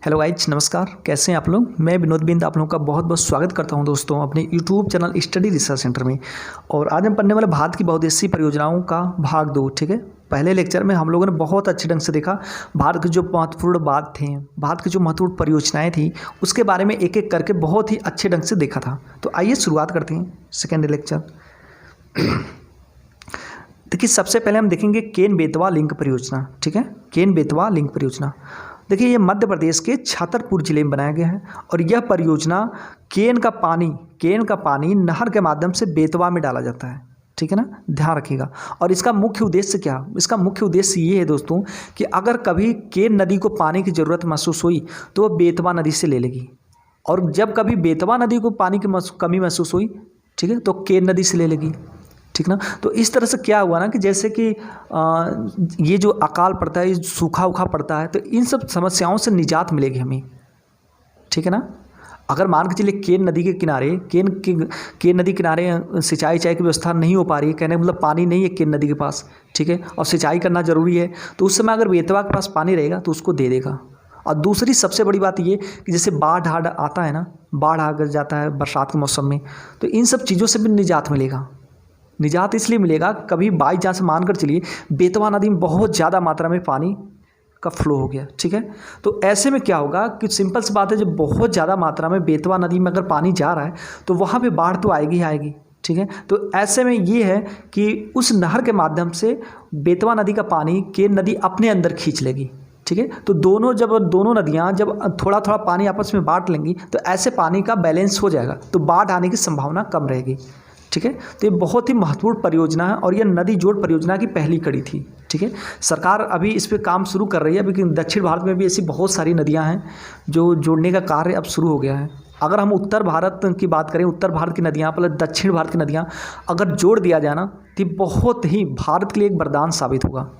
Hello guys, नमस्कार। कैसे हैं आप लोग। मैं विनोद बिंद आप लोगों का बहुत बहुत स्वागत करता हूं दोस्तों अपने YouTube channel study research centre में। और आज हम पढ़ने वाले भारत की बहुउद्देशीय परियोजनाओं का भाग 2। ठीक है, पहले लेक्चर में हम लोगों ने बहुत अच्छे ढंग से देखा भारत की जो महत्वपूर्ण बात थे, भारत की जो महत्वपूर्ण परियोजनाएँ थी, उसके बारे में एक एक करके बहुत ही अच्छे ढंग से देखा था। तो आइए शुरुआत करते हैं सेकेंड लेक्चर। देखिए, सबसे पहले हम देखेंगे केन बेतवा लिंक परियोजना। ठीक है, केन बेतवा लिंक परियोजना। देखिए, ये मध्य प्रदेश के छतरपुर जिले में बनाया गया है और यह परियोजना केन का पानी नहर के माध्यम से बेतवा में डाला जाता है। ठीक है ना, ध्यान रखिएगा। और इसका मुख्य उद्देश्य क्या, इसका मुख्य उद्देश्य ये है दोस्तों कि अगर कभी केन नदी को पानी की ज़रूरत महसूस हुई तो वह बेतवा नदी से ले लेगी, और जब कभी बेतवा नदी को पानी की कमी महसूस हुई, ठीक है, तो केन नदी से ले लेगी। ठीक ना। तो इस तरह से क्या हुआ ना कि जैसे कि ये जो अकाल पड़ता है, सूखा उखा पड़ता है, तो इन सब समस्याओं से निजात मिलेगी हमें। ठीक है ना। अगर मान के चलिए केन नदी के किनारे केन नदी किनारे सिंचाई की व्यवस्था नहीं हो पा रही है, कहने का मतलब पानी नहीं है केन नदी के पास, ठीक है, और सिंचाई करना ज़रूरी है, तो उस समय अगर बेतवा के पास पानी रहेगा तो उसको दे देगा। और दूसरी सबसे बड़ी बात ये कि जैसे बाढ़ आता है ना, बाढ़ आ जाता है बरसात के मौसम में, तो इन सब चीज़ों से भी निजात मिलेगा। निजात इसलिए मिलेगा, कभी बाई चांस मानकर चलिए बेतवा नदी में बहुत ज़्यादा मात्रा में पानी का फ्लो हो गया, ठीक है, तो ऐसे में क्या होगा कि सिंपल सी बात है, जब बहुत ज़्यादा मात्रा में बेतवा नदी में अगर पानी जा रहा है तो वहाँ पे बाढ़ तो आएगी ही आएगी। ठीक है, तो ऐसे में ये है कि उस नहर के माध्यम से बेतवा नदी का पानी केन नदी अपने अंदर खींच लेगी। ठीक है, तो दोनों नदियाँ जब थोड़ा थोड़ा पानी आपस में बांट लेंगी तो ऐसे पानी का बैलेंस हो जाएगा, तो बाढ़ आने की संभावना कम रहेगी। ठीक है, तो ये बहुत ही महत्वपूर्ण परियोजना है और यह नदी जोड़ परियोजना की पहली कड़ी थी। ठीक है, सरकार अभी इस पे काम शुरू कर रही है, अभी दक्षिण भारत में भी ऐसी बहुत सारी नदियां हैं जो जोड़ने का कार्य अब शुरू हो गया है। अगर हम उत्तर भारत की बात करें, उत्तर भारत की नदियां प्लस दक्षिण भारत की नदियां अगर जोड़ दिया जाए ना, तो बहुत ही भारत के लिए एक वरदान साबित होगा।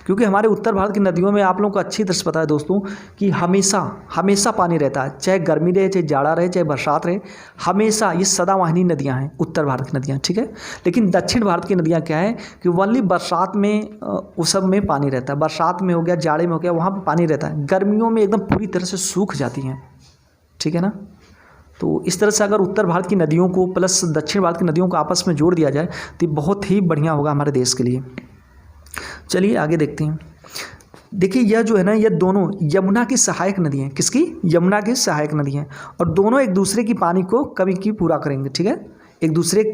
क्योंकि हमारे उत्तर भारत की नदियों में आप लोगों को अच्छी तरह से पता है दोस्तों कि हमेशा पानी रहता है, चाहे गर्मी रहे, चाहे जाड़ा रहे, चाहे बरसात रहे, हमेशा ये सदावाहिनी नदियां हैं उत्तर भारत की नदियां। ठीक है, लेकिन दक्षिण भारत की नदियां क्या है कि ओनली बरसात में उस सब में पानी रहता है, बरसात में हो गया, जाड़े में हो गया, वहाँ पर पानी रहता है, गर्मियों में एकदम पूरी तरह से सूख जाती हैं। ठीक है ना। तो इस तरह से अगर उत्तर भारत की नदियों को प्लस दक्षिण भारत की नदियों को आपस में जोड़ दिया जाए तो बहुत ही बढ़िया होगा हमारे देश के लिए। चलिए आगे देखते हैं। देखिए, यह जो है ना, यह दोनों यमुना की सहायक नदी हैं। किसकी? यमुना की सहायक नदी हैं, और दोनों एक दूसरे की पानी को कमी की पूरा करेंगे। ठीक है, एक दूसरे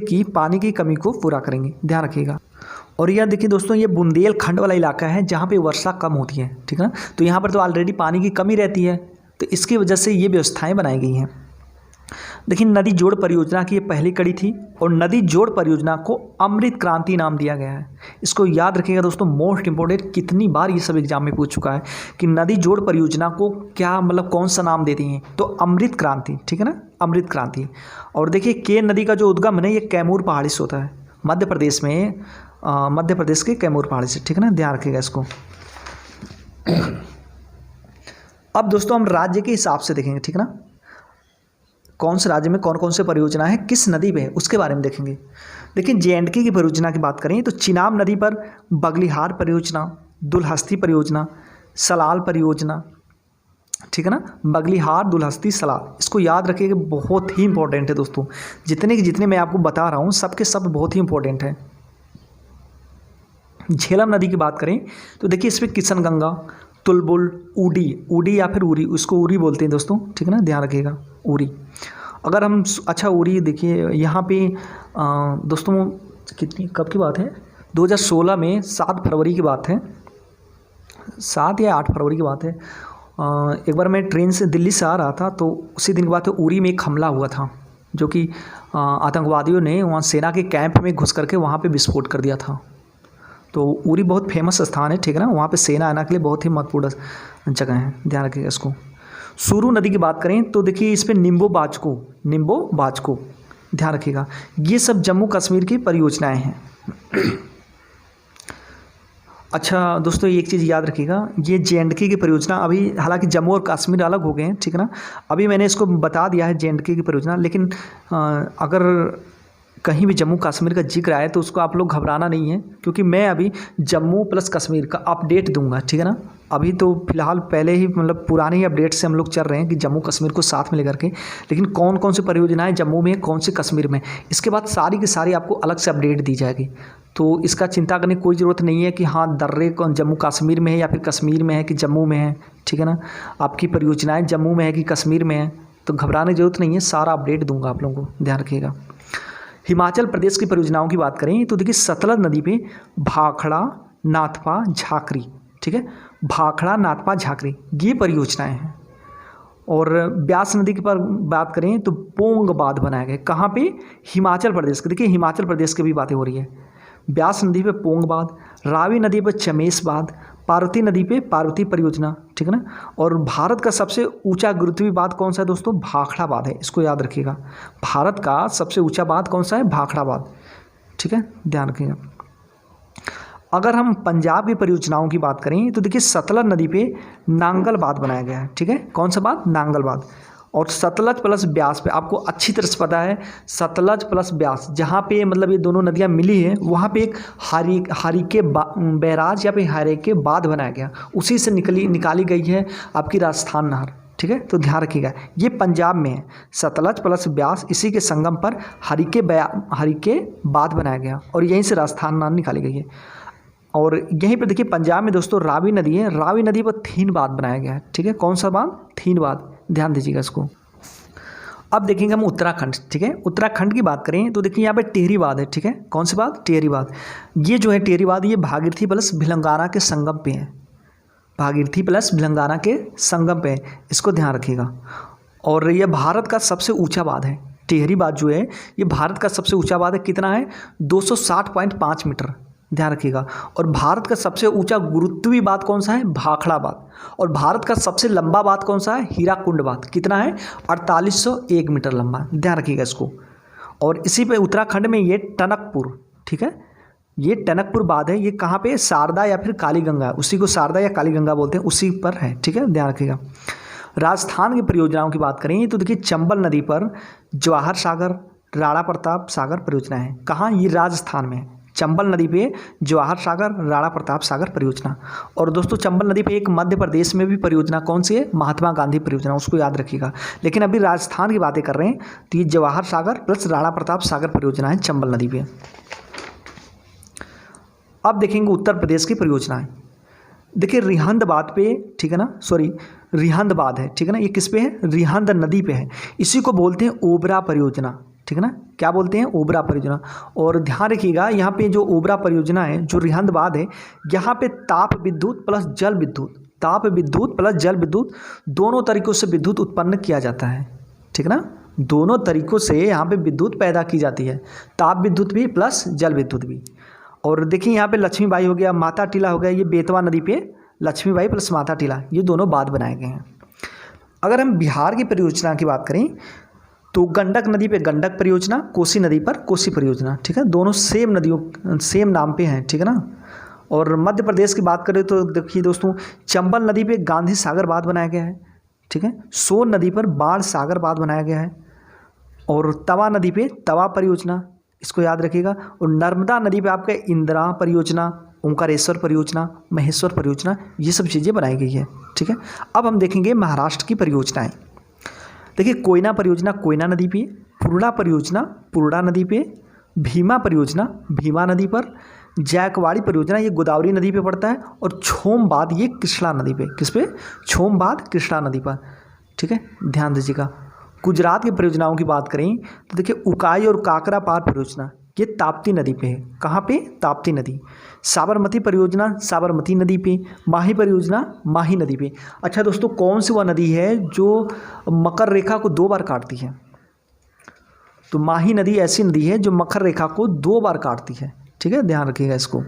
की पानी की कमी को पूरा करेंगे, ध्यान रखिएगा। और यह देखिए दोस्तों, ये बुंदेलखंड वाला इलाका है जहाँ पे वर्षा कम होती है। ठीक है ना, तो यहाँ पर तो ऑलरेडी पानी की कमी रहती है, तो इसकी वजह से ये व्यवस्थाएँ बनाई गई हैं। देखिए, नदी जोड़ परियोजना की ये पहली कड़ी थी और नदी जोड़ परियोजना को अमृत क्रांति नाम दिया गया है। इसको याद रखिएगा दोस्तों, मोस्ट इंपॉर्टेंट, कितनी बार ये सब एग्जाम में पूछ चुका है कि नदी जोड़ परियोजना को क्या मतलब कौन सा नाम देते हैं, तो अमृत क्रांति। ठीक है ना, अमृत क्रांति। और देखिए, केन नदी का जो उद्गम है ये कैमूर पहाड़ी से होता है, मध्य प्रदेश के कैमूर पहाड़ी से। ठीक है ना, ध्यान रखिएगा इसको। अब दोस्तों हम राज्य के हिसाब से देखेंगे। ठीक है ना, कौन से राज्य में कौन कौन से परियोजना है, किस नदी पे है, उसके बारे में देखेंगे। देखिए, जे&के की परियोजना की बात करें तो चिनाब नदी पर बगलिहार परियोजना, दुलहस्ती परियोजना, सलाल परियोजना। ठीक है ना, बगलिहार, दुलहस्ती, सलाल, इसको याद रखिएगा, बहुत ही इंपॉर्टेंट है दोस्तों। जितने मैं आपको बता रहा हूँ सबके सब बहुत ही इंपॉर्टेंट है। झेलम नदी की बात करें तो देखिए, इसमें किशन गंगा, तुलबुल, ऊडी या फिर उरी, उसको उरी बोलते हैं दोस्तों। ठीक है ना, ध्यान रखिएगा, उरी। अगर हम उरी देखिए यहाँ पे दोस्तों कब की बात है, 2016 में 7 फरवरी की बात है, 7 या 8 फरवरी की बात है। एक बार मैं ट्रेन से दिल्ली से आ रहा था तो उसी दिन की बात है, उरी में एक हमला हुआ था जो कि आतंकवादियों ने वहाँ सेना के कैंप में घुस करके वहाँ पे विस्फोट कर दिया था। तो उरी बहुत फेमस स्थान है। ठीक है ना, वहाँ पे सेना आने के लिए बहुत ही महत्वपूर्ण जगह है, ध्यान रखिएगा इसको। सुरू नदी की बात करें तो देखिए, इस पर निम्बो बाजको, ध्यान रखिएगा। ये सब जम्मू कश्मीर की परियोजनाएं हैं। अच्छा दोस्तों, एक चीज़ याद रखिएगा, ये जे&के की परियोजना, अभी हालांकि जम्मू और कश्मीर अलग हो गए हैं। ठीक है ना, अभी मैंने इसको बता दिया है जे&के की परियोजना, लेकिन अगर कहीं भी जम्मू कश्मीर का जिक्र आए तो उसको आप लोग घबराना नहीं है, क्योंकि मैं अभी जम्मू प्लस कश्मीर का अपडेट दूंगा। ठीक है ना, अभी तो फिलहाल पहले ही मतलब पुराने ही अपडेट से हम लोग चल रहे हैं कि जम्मू कश्मीर को साथ में लेकर के, लेकिन कौन कौन सी परियोजनाएं जम्मू में, कौन सी कश्मीर में, इसके बाद सारी की सारी आपको अलग से अपडेट दी जाएगी। तो इसका चिंता करने की कोई ज़रूरत नहीं है कि हाँ दर्रे कौन जम्मू कश्मीर में है या फिर कश्मीर में है कि जम्मू में है, ठीक है ना। आपकी परियोजनाएँ जम्मू में है कि कश्मीर में है, तो घबराने की जरूरत नहीं है, सारा अपडेट दूंगा आप लोगों को, ध्यान रखिएगा। हिमाचल प्रदेश की परियोजनाओं की बात करें तो देखिए सतलज नदी पे भाखड़ा, नाथपा, झाकरी, ठीक है, भाखड़ा, नाथपा, झाकरी ये परियोजनाएं हैं। और ब्यास नदी की पर बात करें तो पोंग बांध बनाया गया, कहाँ पे, हिमाचल प्रदेश के। देखिए हिमाचल प्रदेश की भी बातें हो रही है। ब्यास नदी पे पोंग बांध, रावी नदी पे चमेश बांध, पार्वती नदी पे पार्वती परियोजना, ठीक है ना। और भारत का सबसे ऊंचा गुरुत्वीय बांध कौन सा है दोस्तों, भाखड़ा बांध है, इसको याद रखिएगा। भारत का सबसे ऊंचा बांध कौन सा है, भाखड़ा बांध, ठीक है, ध्यान रखिएगा। अगर हम पंजाब की परियोजनाओं की बात करें तो देखिए सतलज नदी पे नांगल बांध बनाया गया है, ठीक है, कौन सा बांध, नांगल बांध। और सतलज प्लस ब्यास पे आपको अच्छी तरह से पता है, सतलज प्लस ब्यास जहाँ पे मतलब ये दोनों नदियाँ मिली हैं वहाँ पे एक हरिके बैराज या फिर हरिके बांध बनाया गया, उसी से निकाली गई है आपकी राजस्थान नहर, ठीक है। तो ध्यान रखिएगा ये पंजाब में है, सतलज प्लस ब्यास इसी के संगम पर हरिके बांध बनाया गया और यहीं से राजस्थान नहर निकाली गई है। और यहीं पर देखिए पंजाब में दोस्तों रावी नदी है, रावी नदी पर थीन बांध बनाया गया है, ठीक है, कौन सा बांध, थीन बांध, ध्यान दीजिएगा इसको। अब देखेंगे हम उत्तराखंड, ठीक है, उत्तराखंड की बात करें तो देखिए यहाँ पे टिहरी बांध है, ठीक है, कौन सी बांध, टिहरी बांध। ये जो है टिहरी बांध ये भागीरथी प्लस भिलंगाना के संगम पे है, भागीरथी प्लस भिलंगाना के संगम पे है, इसको ध्यान रखिएगा। और यह भारत का सबसे ऊँचा बांध है, टिहरी बांध जो है ये भारत का सबसे ऊँचा बांध है, कितना है, 260.5 मीटर, ध्यान रखिएगा। और भारत का सबसे ऊंचा गुरुत्वीय बांध कौन सा है, भाखड़ा बांध। और भारत का सबसे लंबा बांध कौन सा है, हीराकुंड बांध, कितना है, 4801 मीटर लंबा, ध्यान रखिएगा इसको। और इसी पे उत्तराखंड में ये टनकपुर, ठीक है, ये टनकपुर बांध है, ये कहाँ पे, शारदा या फिर काली गंगा, उसी को शारदा या काली गंगा बोलते हैं, उसी पर है, ठीक है, ध्यान रखिएगा। राजस्थान की परियोजनाओं की बात करें तो देखिए चंबल नदी पर जवाहर सागर, राणा प्रताप सागर परियोजना है, कहाँ, ये राजस्थान में है, चंबल नदी पे जवाहर सागर, राणा प्रताप सागर परियोजना। और दोस्तों चंबल नदी पे एक मध्य प्रदेश में भी परियोजना कौन सी है, महात्मा गांधी परियोजना, उसको याद रखिएगा। लेकिन अभी राजस्थान की बातें कर रहे हैं तो ये जवाहर सागर प्लस राणा प्रताप सागर परियोजना है चंबल नदी पे। अब देखेंगे उत्तर प्रदेश की परियोजनाएं। देखिए रिहंद बांध पे, ठीक है ना, सॉरी रिहंद बांध है, ठीक है ना, ये किस पे है, रिहंद नदी पे है, इसी को बोलते हैं ओबरा परियोजना, ठीक है ना, क्या बोलते हैं, ओबरा परियोजना। और ध्यान रखिएगा यहाँ पे जो ओबरा परियोजना है, जो रिहंद बांध है, यहाँ पे ताप विद्युत प्लस जल विद्युत, ताप विद्युत प्लस जल विद्युत दोनों तरीकों से विद्युत उत्पन्न किया जाता है, ठीक है ना, दोनों तरीकों से यहाँ पे विद्युत पैदा की जाती है, ताप विद्युत भी प्लस जल विद्युत भी। और देखिए यहाँ पे लक्ष्मीबाई हो गया, माता टीला हो गया, ये बेतवा नदी पे लक्ष्मीबाई प्लस माता टीला, ये दोनों बांध बनाए गए हैं। अगर हम बिहार की परियोजना की बात करें तो गंडक नदी पे गंडक परियोजना, कोसी नदी पर कोसी परियोजना, ठीक है, दोनों सेम नदियों सेम नाम पे हैं, ठीक है ना। और मध्य प्रदेश की बात करें तो देखिए दोस्तों चंबल नदी पे गांधी सागर बांध बनाया गया है, ठीक है, सोन नदी पर बाण सागर बांध बनाया गया है। और तवा नदी पे तवा परियोजना, इसको याद रखिएगा। और नर्मदा नदी पे आपका इंदिरा परियोजना, ओंकारेश्वर परियोजना, महेश्वर परियोजना, ये सब चीज़ें बनाई गई है, ठीक है। अब हम देखेंगे महाराष्ट्र की परियोजनाएं। देखिए कोयना परियोजना कोयना नदी पे, पुरडा परियोजना पुरडा नदी पे, भीमा परियोजना भीमा नदी पर, जायकवाड़ी परियोजना ये गोदावरी नदी पे पड़ता है, और छोम बांध ये कृष्णा नदी पे, किस पे, छोम बांध कृष्णा नदी पर, ठीक है, ध्यान दीजिएगा। गुजरात की परियोजनाओं की बात करें तो देखिए उकाई और काकरा पार परियोजना ये ताप्ती नदी पे है, कहाँ पे, ताप्ती नदी। साबरमती परियोजना साबरमती नदी पे, माही परियोजना माही नदी पे। अच्छा दोस्तों कौन सी वह नदी है जो मकर रेखा को 2 बार काटती है, तो माही नदी ऐसी नदी है जो मकर रेखा को 2 बार काटती है, ठीक है, ध्यान रखिएगा इसको।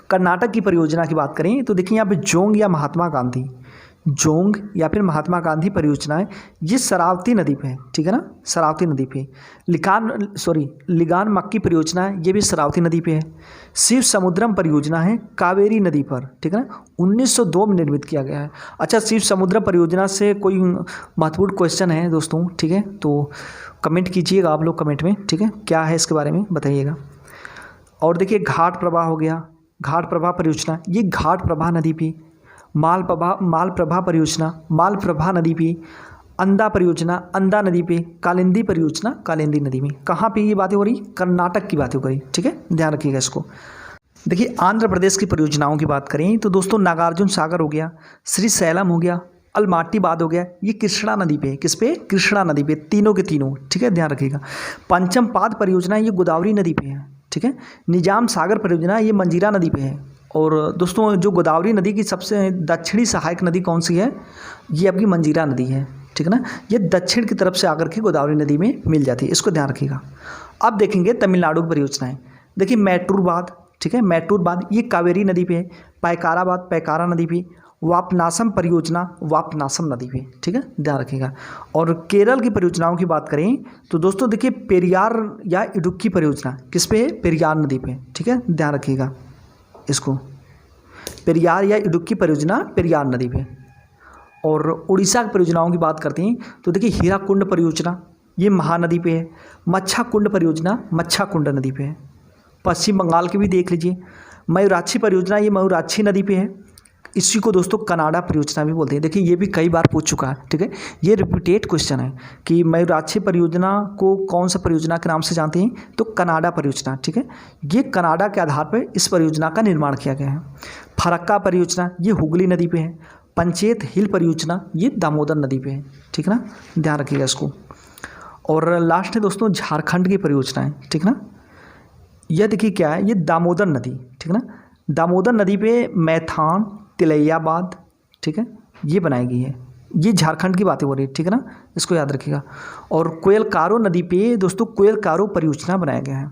कर्नाटक की परियोजना की बात करें तो देखिए यहाँ पे जोंग या महात्मा गांधी, जोंग या फिर महात्मा गांधी परियोजनाएं ये शरावती नदी पे है, ठीक है ना, शरावती नदी पे। लिगान मक्की परियोजना है ये भी शरावती नदी पे है। शिव समुद्रम परियोजना है कावेरी नदी पर, ठीक है ना, 1902 में निर्मित किया गया है। अच्छा शिव समुद्रम परियोजना से कोई महत्वपूर्ण क्वेश्चन है दोस्तों, ठीक है, तो कमेंट कीजिएगा आप लोग कमेंट में, ठीक है, क्या है इसके बारे में बताइएगा। और देखिए घाट प्रवाह हो गया, घाट प्रभा परियोजना, ये घाट प्रभा नदी पे। मालप्रभा परियोजना, मालप्रभा नदी पे। अंदा परियोजना, अंदा नदी पे। कालिंदी परियोजना, कालिंदी नदी में। कहाँ पे ये बातें हो रही? कर्नाटक की बातें हो रही, ठीक है, ध्यान रखिएगा इसको। देखिए आंध्र प्रदेश की परियोजनाओं की बात करें तो दोस्तों नागार्जुन सागर हो गया, श्रीशैलम हो गया, अलमाटी बांध हो गया, ये कृष्णा नदी पे। किस पे? कृष्णा नदी पे, तीनों के तीनों, ठीक है, ध्यान रखिएगा। पंचम पाद परियोजना ये गोदावरी नदी पे है, ठीक है। निजाम सागर परियोजना ये मंजीरा नदी पे है। और दोस्तों जो गोदावरी नदी की सबसे दक्षिणी सहायक नदी कौन सी है? ये आपकी मंजीरा नदी है, ठीक है ना। ये दक्षिण की तरफ से आकर के गोदावरी नदी में मिल जाती है, इसको ध्यान रखिएगा। अब देखेंगे तमिलनाडु की परियोजनाएं। देखिए मैटूर बांध, ठीक है, मैटूर बांध ये कावेरी नदी पे है। पैकारा बांध पैकारा नदी पे। वापनासम परियोजना वापनासम नदी पे, ठीक है, ध्यान रखिएगा। और केरल की परियोजनाओं की बात करें तो दोस्तों देखिए पेरियार या इडुक्की परियोजना किस पे है? पेरियार नदी पे, ठीक है, ध्यान रखिएगा इसको। पेरियार या इडुक्की परियोजना पेरियार नदी पे। और उड़ीसा की परियोजनाओं की बात करते हैं तो देखिए हीराकुंड परियोजना ये महानदी पे है। मच्छाकुंड परियोजना मच्छाकुंड नदी पे है। पश्चिम बंगाल की भी देख लीजिए मयूराक्षी परियोजना ये मयूराक्षी नदी पे है। इसी को दोस्तों कनाडा परियोजना भी बोलते हैं। देखिए ये भी कई बार पूछ चुका है, ठीक है, ये रिपीटेड क्वेश्चन है कि मयूराक्षी परियोजना को कौन सा परियोजना के नाम से जानते हैं? तो कनाडा परियोजना, ठीक है, ये कनाडा के आधार पर इस परियोजना का निर्माण किया गया है। फरक्का परियोजना ये हुगली नदी पे है। पंचेत हिल परियोजना ये दामोदर नदी पे है, ठीक है ना, ध्यान रखिएगा इसको। और लास्ट है दोस्तों झारखंड की परियोजना है, ठीक है ना। यह देखिए क्या है? ये दामोदर नदी, ठीक है ना, दामोदर नदी पे मैथान तिलैया बांध, ठीक है, ये बनाई गई है। ये झारखंड की बातें हो रही है, ठीक है ना, इसको याद रखिएगा। और कोयलकारो नदी पे दोस्तों कोयलकारो परियोजना बनाया गया है।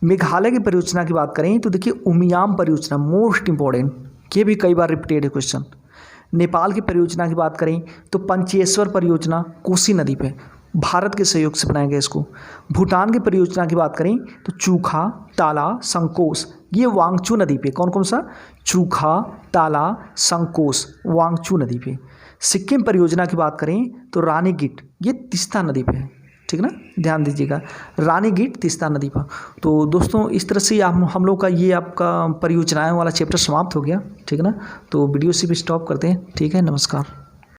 मेघालय की परियोजना की बात करें तो देखिए उमियाम परियोजना मोस्ट इंपॉर्टेंट, ये भी कई बार रिपीटेड है क्वेश्चन। नेपाल की परियोजना की बात करें तो पंचेश्वर परियोजना कोसी नदी पे भारत के सहयोग से बनाया गया इसको। भूटान की परियोजना की बात करें तो चूखा ताला संकोस ये वांगचू नदी पे। कौन कौन सा? चूखा ताला संकोस वांगचू नदी पे। सिक्किम परियोजना की बात करें तो रानीगीट ये तीस्ता नदी पे है, ठीक है ना, ध्यान दीजिएगा, रानीगीट तीस्ता नदी पर। तो दोस्तों इस तरह से हम लोग का ये आपका परियोजनाएं वाला चैप्टर समाप्त हो गया, ठीक है ना। तो वीडियो से भी स्टॉप करते हैं, ठीक है, नमस्कार।